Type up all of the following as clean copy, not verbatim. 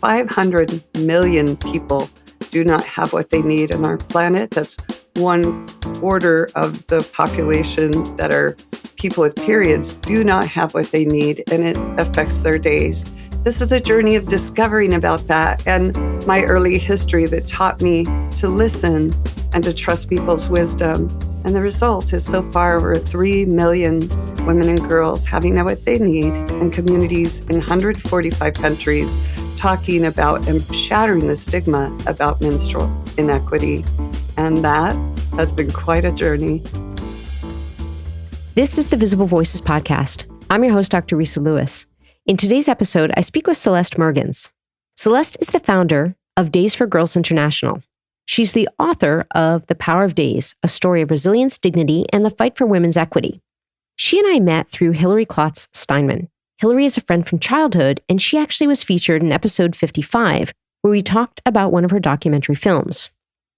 500 million people do not have what they need on our planet. That's 1/4 of the population that are people with periods do not have what they need, and it affects their days. This is a journey of discovering about that and my early history that taught me to listen and to trust people's wisdom. And the result is so far over 3 million women and girls having what they need, and communities in 145 countries talking about and shattering the stigma about menstrual inequity. And that has been quite a journey. This is the Visible Voices podcast. I'm your host, Dr. Resa Lewis. In today's episode, I speak with Celeste Mergens. Celeste is the founder of Days for Girls International. She's the author of The Power of Days, a story of resilience, dignity, and the fight for women's equity. She and I met through Hillary Klotz Steinman. Hillary is a friend from childhood, and she actually was featured in episode 55, where we talked about one of her documentary films.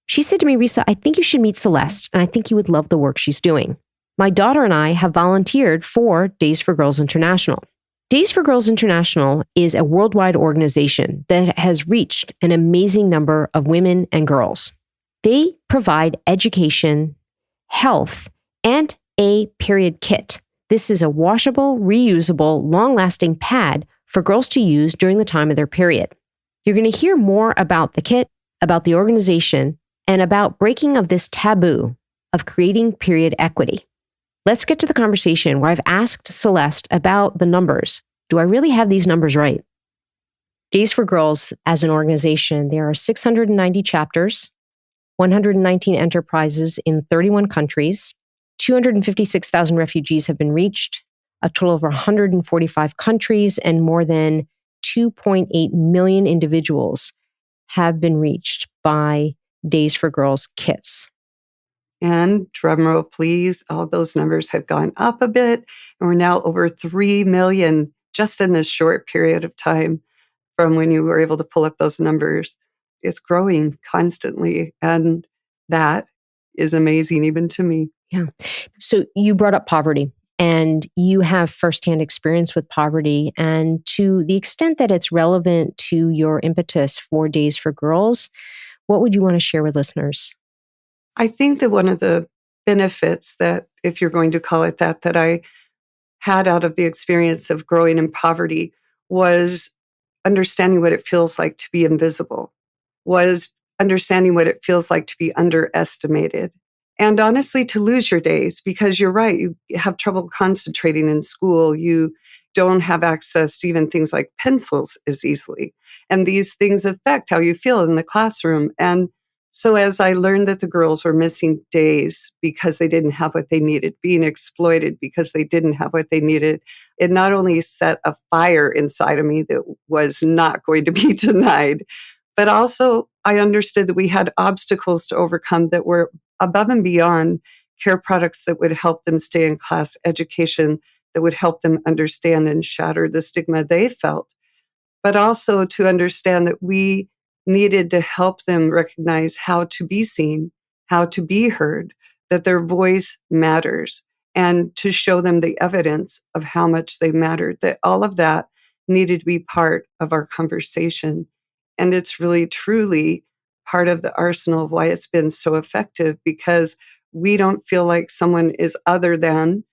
She said to me, Resa, I think you should meet Celeste, and I think you would love the work she's doing. My daughter and I have volunteered for Days for Girls International. Days for Girls International is a worldwide organization that has reached an amazing number of women and girls. They provide education, health, and a period kit. This is a washable, reusable, long-lasting pad for girls to use during the time of their period. You're going to hear more about the kit, about the organization, and about breaking of this taboo of creating period equity. Let's get to the conversation where I've asked Celeste about the numbers. Do I really have these numbers right? Days for Girls, as an organization, there are 690 chapters, 119 enterprises in 31 countries, 256,000 refugees have been reached, a total of 145 countries, and more than 2.8 million individuals have been reached by Days for Girls kits. And drumroll, please, all those numbers have gone up a bit, and we're now over 3 million just in this short period of time from when you were able to pull up those numbers. It's growing constantly, and that is amazing even to me. Yeah. So you brought up poverty, and you have firsthand experience with poverty, and to the extent that it's relevant to your impetus for Days for Girls, what would you want to share with listeners? I think that one of the benefits that, if you're going to call it that, that I had out of the experience of growing in poverty was understanding what it feels like to be invisible, was understanding what it feels like to be underestimated, and honestly, to lose your days, because you're right, you have trouble concentrating in school. You don't have access to even things like pencils as easily. And these things affect how you feel in the classroom. And so as I learned that the girls were missing days because they didn't have what they needed, being exploited because they didn't have what they needed, it not only set a fire inside of me that was not going to be denied, but also I understood that we had obstacles to overcome that were above and beyond care products that would help them stay in class, education that would help them understand and shatter the stigma they felt, but also to understand that we needed to help them recognize how to be seen, how to be heard, that their voice matters, and to show them the evidence of how much they mattered, that all of that needed to be part of our conversation. And it's really, truly part of the arsenal of why it's been so effective, because we don't feel like someone is other than,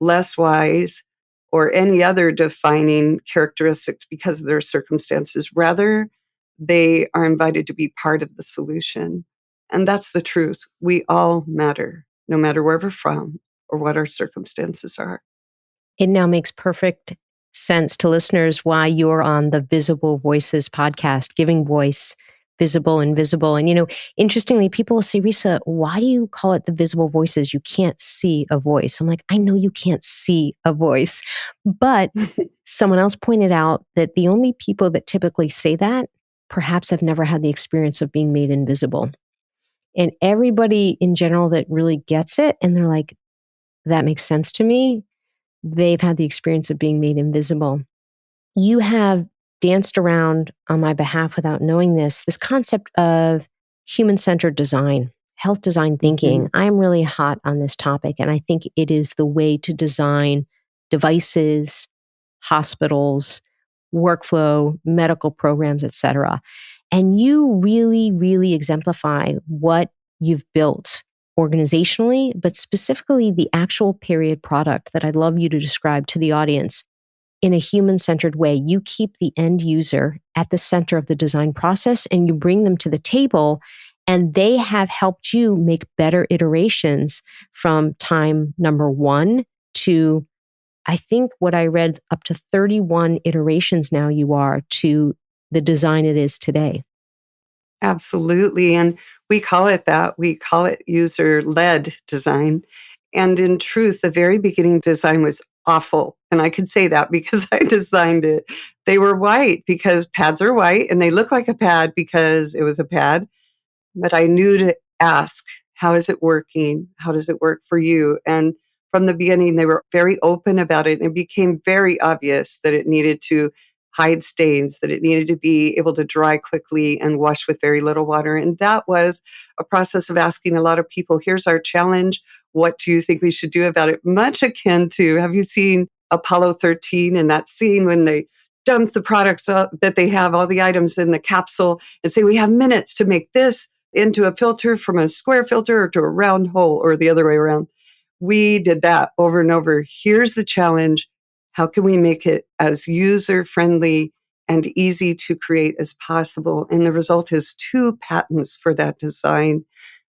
less wise, or any other defining characteristics because of their circumstances. Rather, they are invited to be part of the solution. And that's the truth. We all matter, no matter where we're from or what our circumstances are. It now makes perfect sense to listeners why you're on the Visible Voices podcast, giving voice, visible, invisible. And, interestingly, people will say, Resa, why do you call it the Visible Voices? You can't see a voice. I'm like, I know you can't see a voice. But someone else pointed out that the only people that typically say that perhaps have never had the experience of being made invisible. And everybody in general that really gets it, and they're like, that makes sense to me, they've had the experience of being made invisible. You have danced around on my behalf without knowing this concept of human-centered design, health design thinking. Mm-hmm. I'm really hot on this topic, and I think it is the way to design devices, hospitals, workflow, medical programs, etc. And you really, really exemplify what you've built organizationally, but specifically the actual period product that I'd love you to describe to the audience in a human centered way. You keep the end user at the center of the design process and you bring them to the table, and they have helped you make better iterations from time number one to, I think what I read, up to 31 iterations now you are to the design it is today. Absolutely. And we call it that. We call it user led design. And in truth, the very beginning design was awful. And I could say that because I designed it. They were white because pads are white and they look like a pad because it was a pad. But I knew to ask, how is it working? How does it work for you? And from the beginning, they were very open about it. And it became very obvious that it needed to hide stains, that it needed to be able to dry quickly and wash with very little water. And that was a process of asking a lot of people, here's our challenge. What do you think we should do about it? Much akin to, have you seen Apollo 13 and that scene when they dump the products up, that they have all the items in the capsule and say, we have minutes to make this into a filter from a square filter or to a round hole or the other way around. We did that over and over. Here's the challenge. How can we make it as user friendly and easy to create as possible? And the result is 2 patents for that design.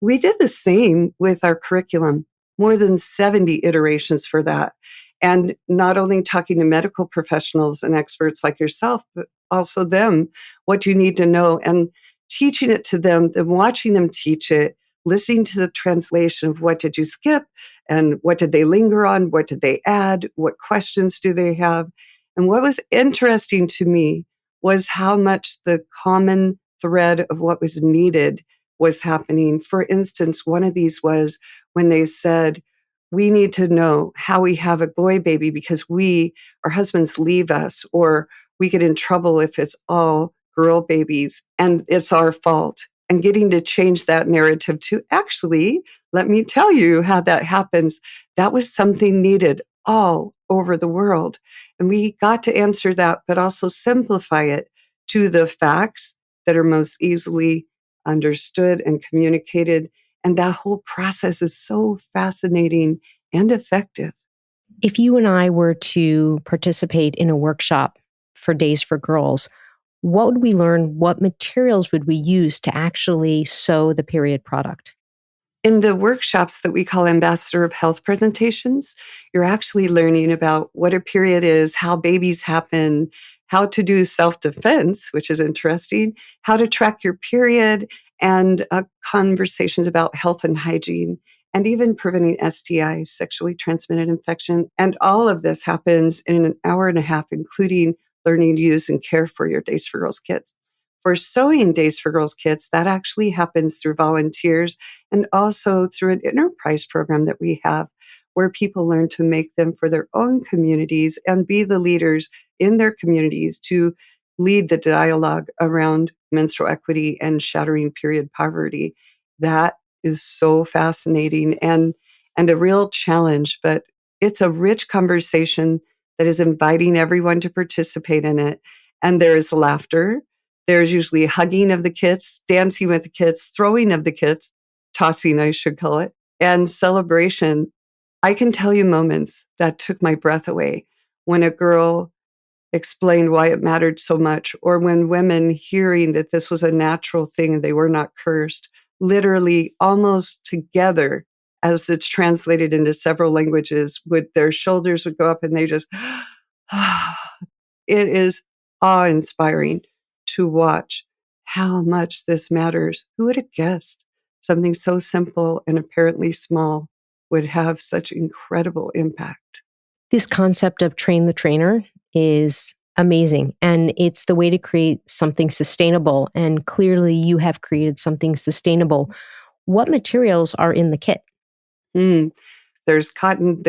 We did the same with our curriculum, more than 70 iterations for that. And not only talking to medical professionals and experts like yourself, but also them, what do you need to know? And teaching it to them, then watching them teach it, listening to the translation of what did you skip and what did they linger on, what did they add, what questions do they have. And what was interesting to me was how much the common thread of what was needed was happening. For instance, one of these was when they said, we need to know how we have a boy baby because our husbands leave us, or we get in trouble if it's all girl babies and it's our fault. And getting to change that narrative to actually, let me tell you how that happens. That was something needed all over the world. And we got to answer that, but also simplify it to the facts that are most easily understood and communicated. And that whole process is so fascinating and effective. If you and I were to participate in a workshop for Days for Girls, what would we learn? What materials would we use to actually sew the period product? In the workshops that we call Ambassador of Health presentations, you're actually learning about what a period is, how babies happen, how to do self-defense, which is interesting, how to track your period, and conversations about health and hygiene, and even preventing STIs, sexually transmitted infection. And all of this happens in an hour and a half, including learning to use and care for your Days for Girls kits. For sewing Days for Girls kits, that actually happens through volunteers and also through an enterprise program that we have where people learn to make them for their own communities and be the leaders in their communities to lead the dialogue around menstrual equity and shattering period poverty. That is so fascinating and a real challenge, but it's a rich conversation that is inviting everyone to participate in it. And there is laughter. There's usually hugging of the kits, dancing with the kits, throwing of the kits, tossing, I should call it, and celebration. I can tell you moments that took my breath away when a girl explained why it mattered so much, or when women hearing that this was a natural thing and they were not cursed, literally almost together as it's translated into several languages, their shoulders would go up and they just, it is awe-inspiring to watch how much this matters. Who would have guessed something so simple and apparently small would have such incredible impact? This concept of train the trainer is amazing. And it's the way to create something sustainable. And clearly, you have created something sustainable. What materials are in the kit? There's cotton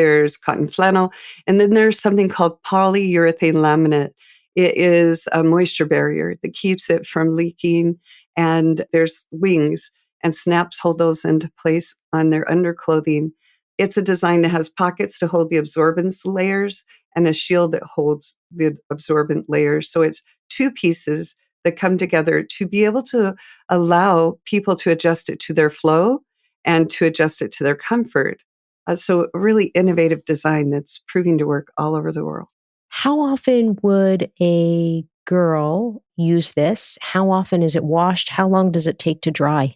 flannel, and then there's something called polyurethane laminate. It is a moisture barrier that keeps it from leaking, and there's wings, and snaps hold those into place on their underclothing. It's a design that has pockets to hold the absorbance layers, and a shield that holds the absorbent layers. So it's two pieces that come together to be able to allow people to adjust it to their flow and to adjust it to their comfort. So a really innovative design that's proving to work all over the world. How often would a girl use this? How often is it washed? How long does it take to dry?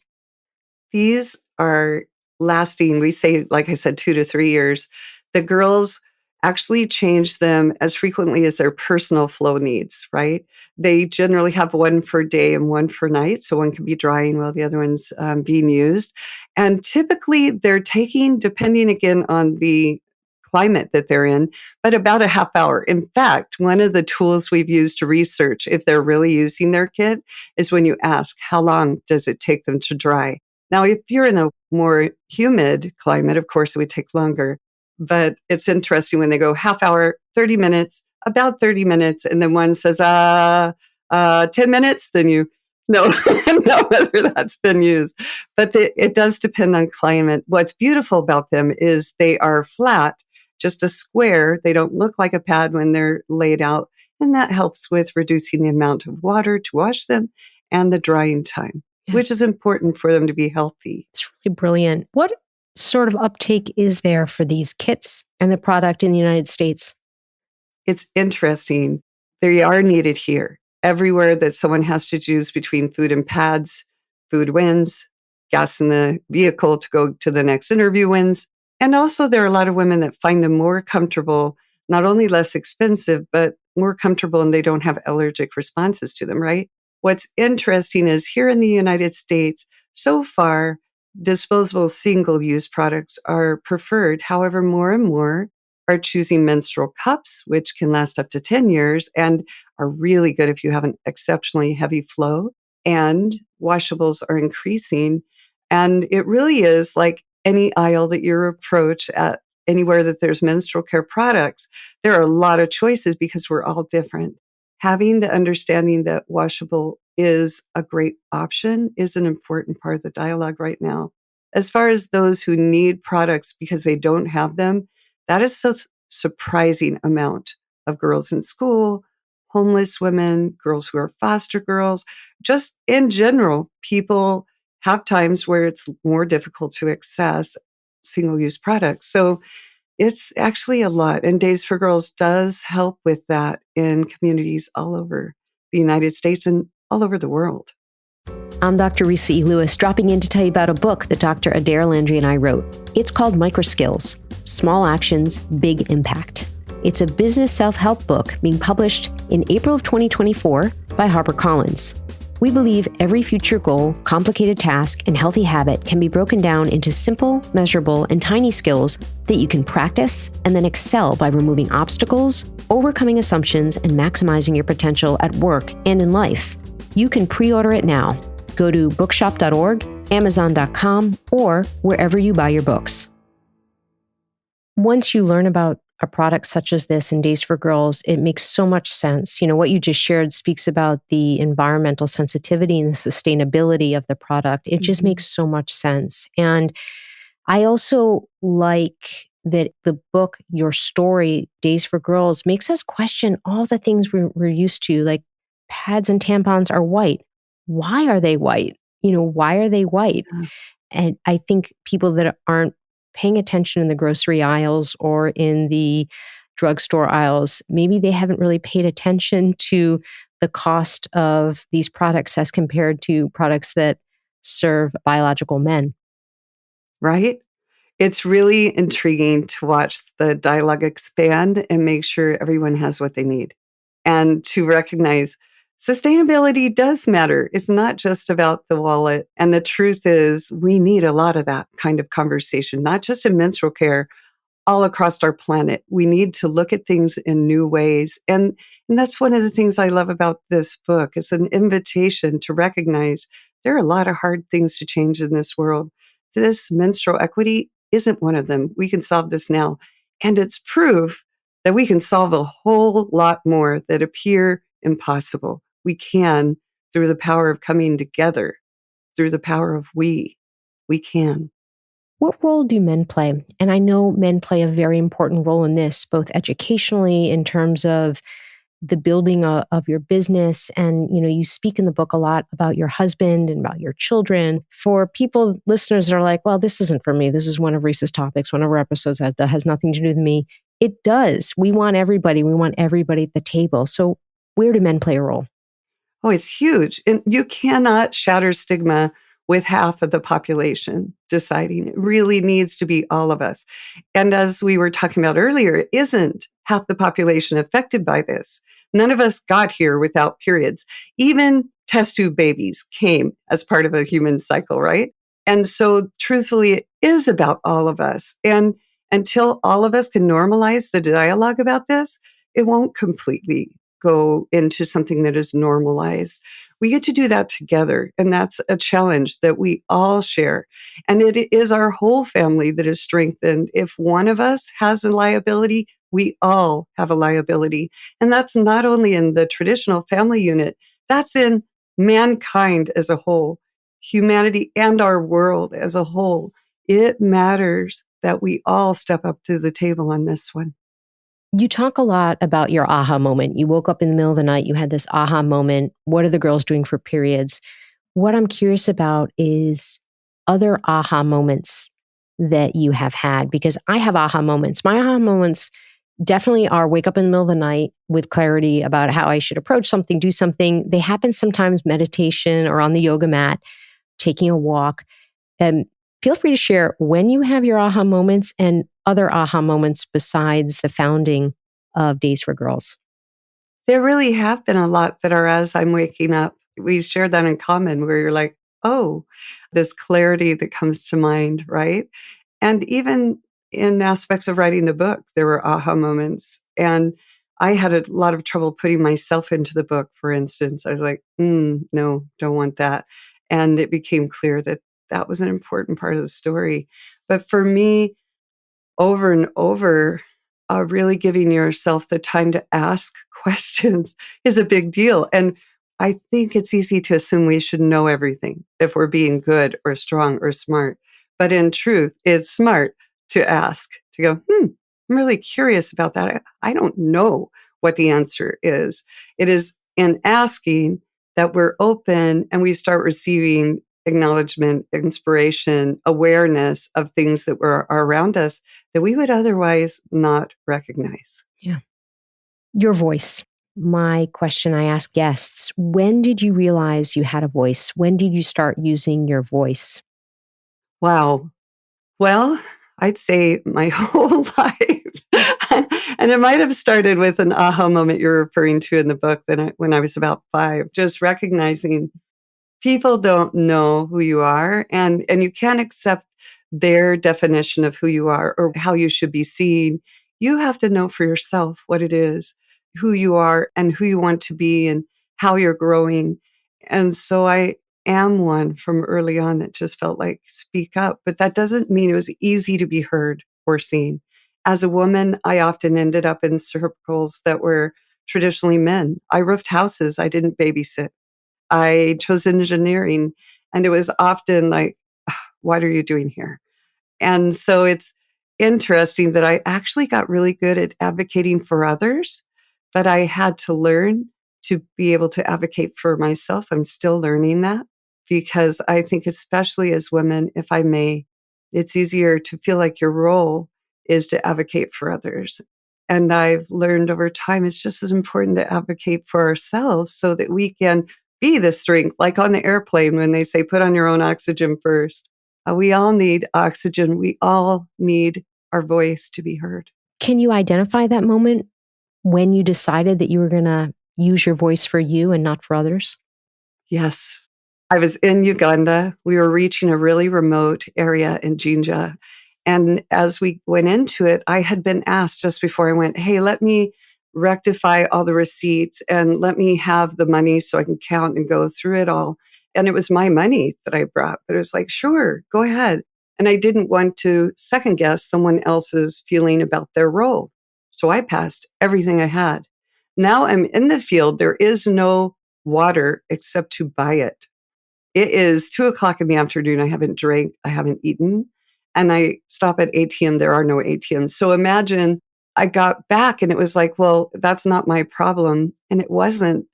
These are lasting, we say, like I said, 2 to 3 years. The girls actually change them as frequently as their personal flow needs, right? They generally have one for day and one for night. So one can be drying while the other one's being used. And typically they're taking, depending again on the climate that they're in, but about a half hour. In fact, one of the tools we've used to research if they're really using their kit is when you ask, how long does it take them to dry? Now, if you're in a more humid climate, of course, it would take longer. But it's interesting when they go half hour, 30 minutes, about 30 minutes, and then one says, 10 minutes, then you know, know whether that's been used. But it does depend on climate. What's beautiful about them is they are flat, just a square. They don't look like a pad when they're laid out. And that helps with reducing the amount of water to wash them and the drying time, which is important for them to be healthy. It's really brilliant. What sort of uptake is there for these kits and the product in the United States? It's interesting. They are needed here. Everywhere that someone has to choose between food and pads, food wins, gas in the vehicle to go to the next interview wins. And also, there are a lot of women that find them more comfortable, not only less expensive, but more comfortable and they don't have allergic responses to them, right? What's interesting is here in the United States, so far, disposable single use products are preferred. However, more and more are choosing menstrual cups, which can last up to 10 years and are really good if you have an exceptionally heavy flow. And washables are increasing. And it really is like any aisle that you approach at anywhere that there's menstrual care products, there are a lot of choices because we're all different. Having the understanding that washable is a great option is an important part of the dialogue right now. As far as those who need products because they don't have them, that is a surprising amount of girls in school, homeless women, girls who are foster girls, just in general, people have times where it's more difficult to access single use products. So it's actually a lot. And Days for Girls does help with that in communities all over the United States and all over the world. I'm Dr. Resa E. Lewis, dropping in to tell you about a book that Dr. Adair Landry and I wrote. It's called Microskills, Small Actions, Big Impact. It's a business self-help book being published in April of 2024 by HarperCollins. We believe every future goal, complicated task, and healthy habit can be broken down into simple, measurable, and tiny skills that you can practice and then excel by removing obstacles, overcoming assumptions, and maximizing your potential at work and in life. You can pre-order it now. Go to bookshop.org, amazon.com, or wherever you buy your books. Once you learn about a product such as this in Days for Girls, it makes so much sense. You know, what you just shared speaks about the environmental sensitivity and the sustainability of the product. It just makes so much sense. And I also like that the book, your story, Days for Girls, makes us question all the things we're used to, like pads and tampons are white. Why are they white? You know, why are they white? And I think people that aren't paying attention in the grocery aisles or in the drugstore aisles, maybe they haven't really paid attention to the cost of these products as compared to products that serve biological men. Right? It's really intriguing to watch the dialogue expand and make sure everyone has what they need. And to recognize sustainability does matter. It's not just about the wallet. And the truth is, we need a lot of that kind of conversation, not just in menstrual care, all across our planet. We need to look at things in new ways. And that's one of the things I love about this book. It's an invitation to recognize there are a lot of hard things to change in this world. This menstrual equity isn't one of them. We can solve this now. And it's proof that we can solve a whole lot more that appear impossible. We can through the power of coming together, through the power of we. We can. What role do men play? And I know men play a very important role in this, both educationally in terms of the building of your business. And, you speak in the book a lot about your husband and about your children. For people, listeners that are like, well, this isn't for me. This is one of Resa's topics, one of our episodes that has nothing to do with me. It does. We want everybody. We want everybody at the table. So where do men play a role? Oh, it's huge. And you cannot shatter stigma with half of the population deciding. It really needs to be all of us. And as we were talking about earlier, it isn't half the population affected by this. None of us got here without periods. Even test tube babies came as part of a human cycle, right? And so truthfully, it is about all of us. And until all of us can normalize the dialogue about this, it won't completely go into something that is normalized. We get to do that together. And that's a challenge that we all share. And it is our whole family that is strengthened. If one of us has a liability, we all have a liability. And that's not only in the traditional family unit, that's in mankind as a whole, humanity and our world as a whole. It matters that we all step up to the table on this one. You talk a lot about your aha moment. You woke up in the middle of the night, you had this aha moment. What are the girls doing for periods? What I'm curious about is other aha moments that you have had, because I have aha moments. My aha moments definitely are wake up in the middle of the night with clarity about how I should approach something, do something. They happen sometimes meditation or on the yoga mat, taking a walk. And feel free to share when you have your aha moments and other aha moments besides the founding of Days for Girls. There really have been a lot that are as I'm waking up. We share that in common where you're like, oh, this clarity that comes to mind, right? And even in aspects of writing the book, there were aha moments. And I had a lot of trouble putting myself into the book, for instance. I was like, no, don't want that. And it became clear that that was an important part of the story. But for me, over and over, really giving yourself the time to ask questions is a big deal. And I think it's easy to assume we should know everything if we're being good or strong or smart. But in truth, it's smart to ask, to go, I'm really curious about that. I don't know what the answer is. It is in asking that we're open and we start receiving acknowledgement, inspiration, awareness of things that are around us that we would otherwise not recognize. Yeah. Your voice. My question I ask guests, when did you realize you had a voice? When did you start using your voice? Wow. Well, I'd say my whole life. And it might have started with an aha moment you're referring to in the book when I was about 5, just recognizing people don't know who you are, and you can't accept their definition of who you are or how you should be seen. You have to know for yourself what it is, who you are and who you want to be and how you're growing. And so I am one from early on that just felt like speak up, but that doesn't mean it was easy to be heard or seen. As a woman, I often ended up in circles that were traditionally men. I roofed houses. I didn't babysit. I chose engineering, and it was often like, "Ugh, what are you doing here?" And so it's interesting that I actually got really good at advocating for others, but I had to learn to be able to advocate for myself. I'm still learning that because I think, especially as women, if I may, it's easier to feel like your role is to advocate for others. And I've learned over time it's just as important to advocate for ourselves so that we can be the strength, like on the airplane when they say, put on your own oxygen first. We all need oxygen. We all need our voice to be heard. Can you identify that moment when you decided that you were going to use your voice for you and not for others? Yes. I was in Uganda. We were reaching a really remote area in Jinja. And as we went into it, I had been asked just before I went, hey, let me rectify all the receipts and let me have the money so I can count and go through it all. And it was my money that I brought, but it was like, sure, go ahead. And I didn't want to second guess someone else's feeling about their role. So I passed everything I had. Now I'm in the field. There is no water except to buy it. It is 2:00 in the afternoon. I haven't drank. I haven't eaten. and I stop at ATM, there are no ATMs. So imagine I got back and it was like, well, that's not my problem. And it wasn't.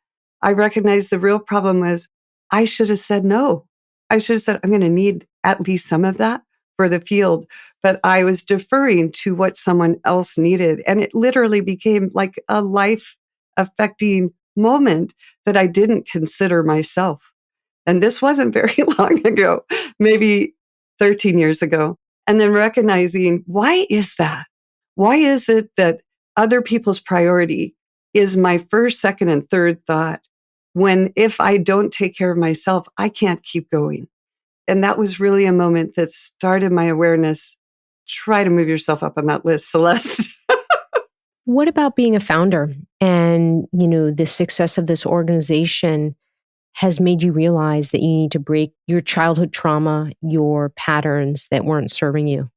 I recognized the real problem was I should have said no. I should have said, I'm going to need at least some of that for the field. But I was deferring to what someone else needed. And it literally became like a life affecting moment that I didn't consider myself. And this wasn't very long ago, maybe 13 years ago. And then recognizing, why is that? Why is it that other people's priority is my first, second, and third thought when if I don't take care of myself, I can't keep going? And that was really a moment that started my awareness. Try to move yourself up on that list, Celeste. What about being a founder and, the success of this organization has made you realize that you need to break your childhood trauma, your patterns that weren't serving you?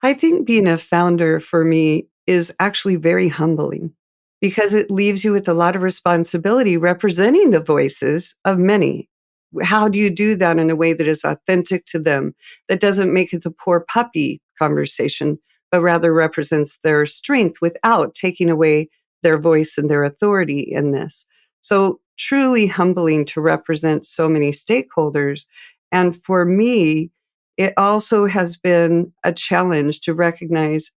I think being a founder for me is actually very humbling because it leaves you with a lot of responsibility representing the voices of many. How do you do that in a way that is authentic to them, that doesn't make it the poor puppy conversation, but rather represents their strength without taking away their voice and their authority in this? So, truly humbling to represent so many stakeholders. And for me, it also has been a challenge to recognize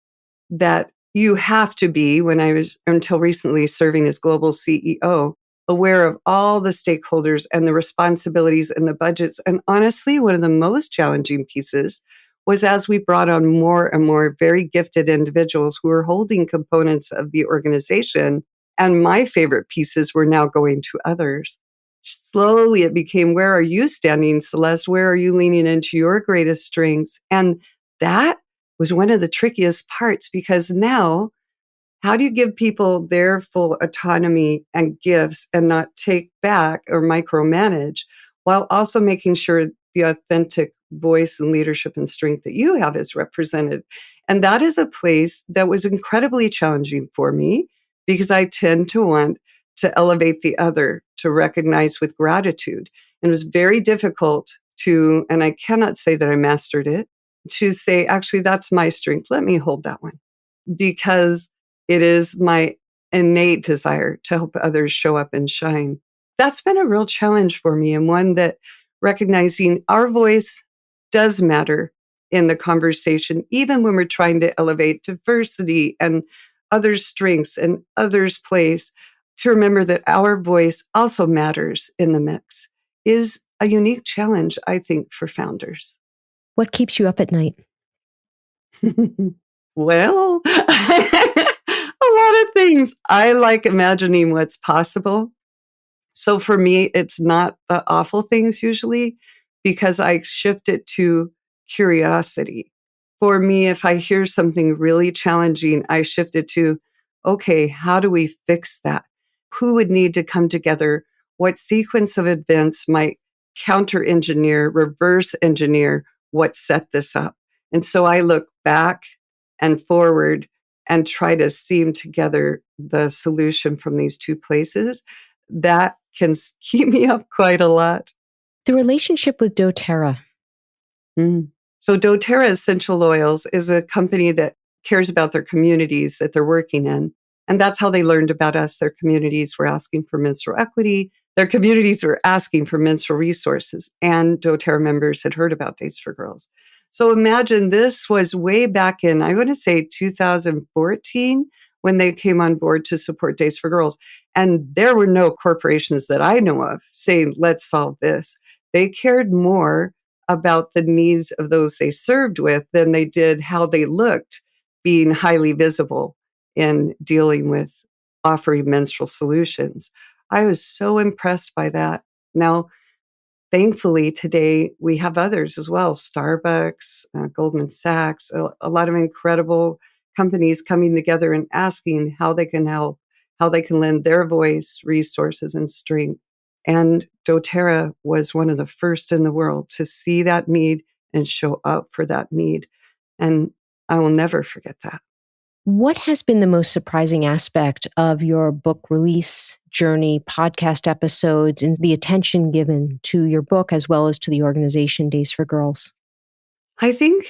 that you have to be, when I was until recently serving as global CEO, aware of all the stakeholders and the responsibilities and the budgets. And honestly, one of the most challenging pieces was as we brought on more and more very gifted individuals who were holding components of the organization. And my favorite pieces were now going to others. Slowly, it became, where are you standing, Celeste? Where are you leaning into your greatest strengths? And that was one of the trickiest parts because now, how do you give people their full autonomy and gifts and not take back or micromanage while also making sure the authentic voice and leadership and strength that you have is represented? And that is a place that was incredibly challenging for me because I tend to want to elevate the other, to recognize with gratitude. And it was very difficult to, and I cannot say that I mastered it, to say, actually, that's my strength. Let me hold that one because it is my innate desire to help others show up and shine. That's been a real challenge for me, and one that recognizing our voice does matter in the conversation, even when we're trying to elevate diversity and others' strengths and others' place, to remember that our voice also matters in the mix is a unique challenge, I think, for founders. What keeps you up at night? Well, a lot of things. I like imagining what's possible. So for me, it's not the awful things usually because I shift it to curiosity. For me, if I hear something really challenging, I shift it to, okay, how do we fix that? Who would need to come together? What sequence of events might counter engineer, reverse engineer what set this up? And so I look back and forward and try to seam together the solution from these two places. That can keep me up quite a lot. The relationship with doTERRA. Mm. So doTERRA Essential Oils is a company that cares about their communities that they're working in. And that's how they learned about us. Their communities were asking for menstrual equity. Their communities were asking for menstrual resources. And doTERRA members had heard about Days for Girls. So imagine this was way back in, I want to say 2014, when they came on board to support Days for Girls. And there were no corporations that I know of saying, let's solve this. They cared more about the needs of those they served with than they did how they looked, being highly visible in dealing with offering menstrual solutions. I was so impressed by that. Now, thankfully, today we have others as well, Starbucks, Goldman Sachs, a lot of incredible companies coming together and asking how they can help, how they can lend their voice, resources, and strength. And doTERRA was one of the first in the world to see that need and show up for that need. And I will never forget that. What has been the most surprising aspect of your book release journey, podcast episodes, and the attention given to your book as well as to the organization Days for Girls? I think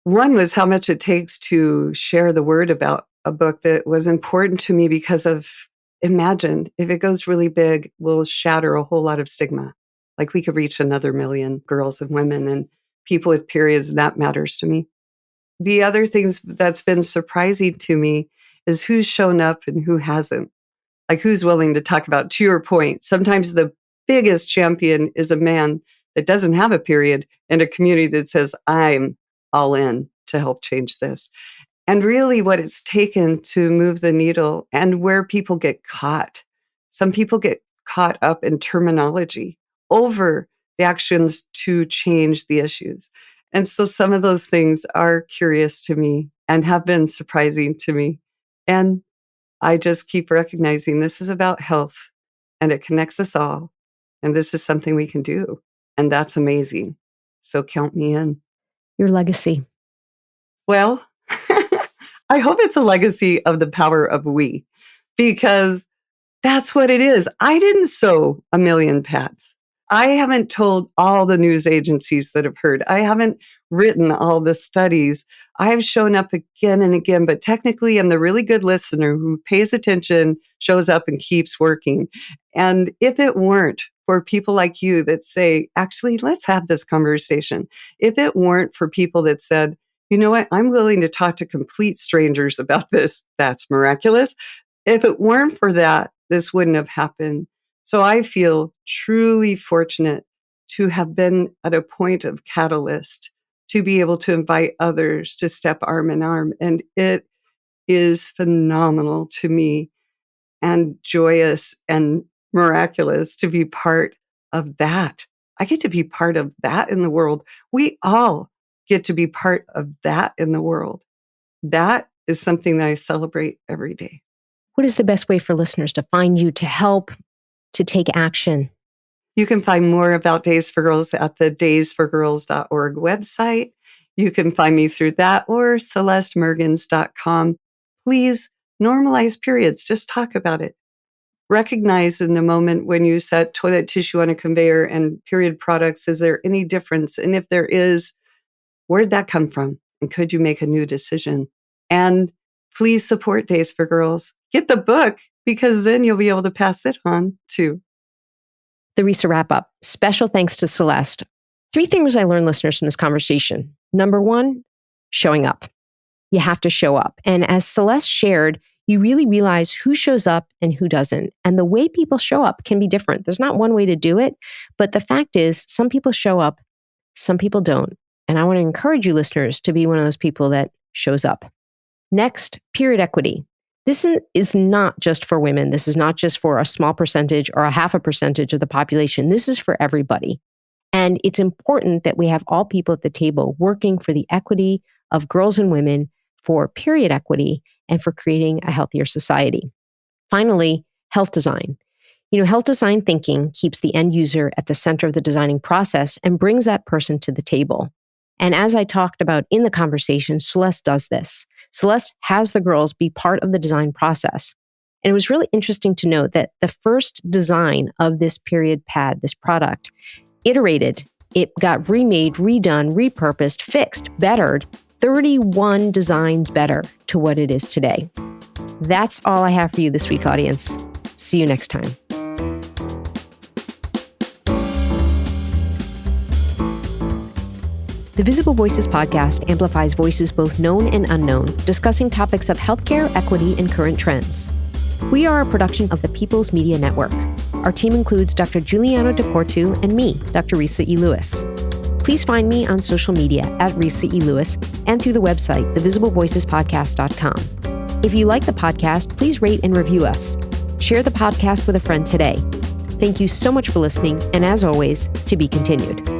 One was how much it takes to share the word about a book that was important to me because of, imagine, if it goes really big, we'll shatter a whole lot of stigma. Like we could reach another million girls and women and people with periods, and that matters to me. The other things that's been surprising to me is who's shown up and who hasn't. Like who's willing to talk about, to your point, sometimes the biggest champion is a man that doesn't have a period in a community that says, I'm all in to help change this. And really what it's taken to move the needle and where people get caught. Some people get caught up in terminology over the actions to change the issues. And so some of those things are curious to me and have been surprising to me. And I just keep recognizing this is about health and it connects us all. And this is something we can do. And that's amazing. So count me in. Your legacy. Well, I hope it's a legacy of the power of we, because that's what it is. I didn't sew a million pads. I haven't told all the news agencies that have heard. I haven't written all the studies. I have shown up again and again, but technically I'm the really good listener who pays attention, shows up and keeps working. And if it weren't for people like you that say, actually, let's have this conversation. If it weren't for people that said, you know what, I'm willing to talk to complete strangers about this, that's miraculous. If it weren't for that, this wouldn't have happened. So I feel truly fortunate to have been at a point of catalyst, to be able to invite others to step arm in arm. And it is phenomenal to me and joyous and miraculous to be part of that. I get to be part of that in the world. We all get to be part of that in the world. That is something that I celebrate every day. What is the best way for listeners to find you, to help, to take action? You can find more about Days for Girls at the daysforgirls.org website. You can find me through that or celestemergens.com. Please normalize periods. Just talk about it. Recognize in the moment when you set toilet tissue on a conveyor and period products, is there any difference? And if there is, where'd that come from? And could you make a new decision? And please support Days for Girls. Get the book, because then you'll be able to pass it on too. The Resa wrap up. Special thanks to Celeste. 3 things I learned, listeners, from this conversation. Number 1, showing up. You have to show up. And as Celeste shared, you really realize who shows up and who doesn't. And the way people show up can be different. There's not one way to do it. But the fact is, some people show up, some people don't. And I want to encourage you, listeners, to be one of those people that shows up. Next, period equity. This is not just for women. This is not just for a small percentage or a half a percentage of the population. This is for everybody. And it's important that we have all people at the table working for the equity of girls and women, for period equity, and for creating a healthier society. Finally, health design. Health design thinking keeps the end user at the center of the designing process and brings that person to the table. And as I talked about in the conversation, Celeste does this. Celeste has the girls be part of the design process. And it was really interesting to note that the first design of this period pad, this product, iterated. It got remade, redone, repurposed, fixed, bettered, 31 designs better to what it is today. That's all I have for you this week, audience. See you next time. The Visible Voices podcast amplifies voices both known and unknown, discussing topics of healthcare, equity, and current trends. We are a production of the People's Media Network. Our team includes Dr. Giuliano DePortu and me, Dr. Resa E. Lewis. Please find me on social media at Resa E. Lewis and through the website, thevisiblevoicespodcast.com. If you like the podcast, please rate and review us. Share the podcast with a friend today. Thank you so much for listening, and as always, to be continued.